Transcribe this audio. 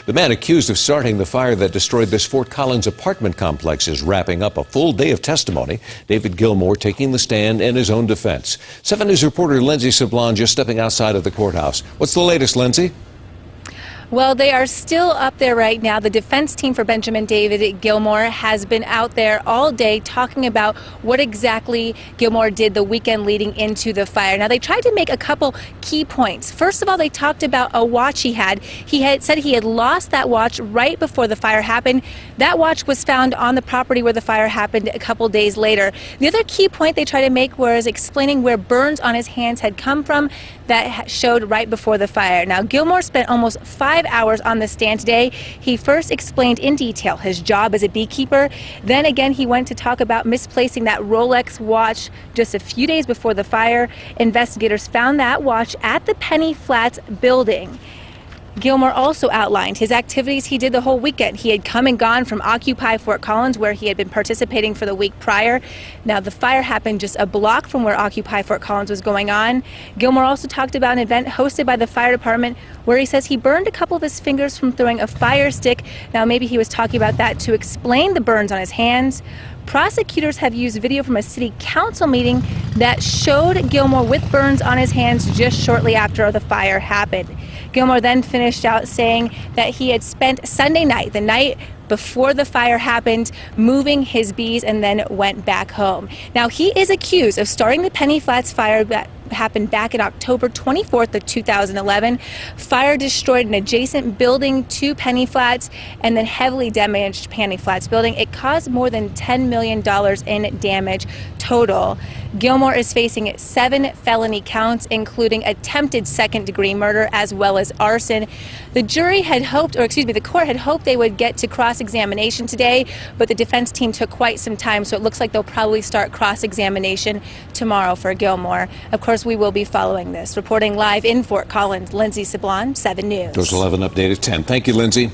The man accused of starting the fire that destroyed this Fort Collins apartment complex is wrapping up a full day of testimony. David Gilmore taking the stand in his own defense. 7 News reporter Lindsay Sablon just stepping outside of the courthouse. What's the latest, Lindsay? Well, they are still up there right now. The defense team for Benjamin David Gilmore has been out there all day talking about what exactly Gilmore did the weekend leading into the fire. Now, they tried to make a couple key points. First of all, they talked about a watch he had. He had said he had lost that watch right before the fire happened. That watch was found on the property where the fire happened a couple days later. The other key point they tried to make was explaining where burns on his hands had come from that showed right before the fire. Now, Gilmore spent almost 5 hours on the stand today. He first explained in detail his job as a beekeeper. Then again, he went to talk about misplacing that Rolex watch just a few days before the fire. Investigators found that watch at the Penny Flats building. Gilmore also outlined his activities he did the whole weekend. He had come and gone from Occupy Fort Collins, where he had been participating for the week prior. Now, the fire happened just a block from where Occupy Fort Collins was going on. Gilmore also talked about an event hosted by the fire department where he says he burned a couple of his fingers from throwing a fire stick. Now, maybe he was talking about that to explain the burns on his hands. Prosecutors have used video from a city council meeting that showed Gilmore with burns on his hands just shortly after the fire happened. Gilmore then finished out saying that he had spent Sunday night, the night before the fire happened, moving his bees and then went back home. Now, he is accused of starting the Penny Flats fire that happened back in October 24th of 2011. Fire destroyed an adjacent building to Penny Flats and then heavily damaged Penny Flats building. It caused more than $10 million in damage total. Gilmore is facing 7 felony counts, including attempted second-degree murder as well as arson. The jury had hoped, or excuse me, the court had hoped they would get to cross-examination today, but the defense team took quite some time, so it looks like they'll probably start cross-examination tomorrow for Gilmore. Of course, we will be following this. Reporting live in Fort Collins, Lindsay Sablon, 7 News. Those 11 updated 10. Thank you, Lindsay.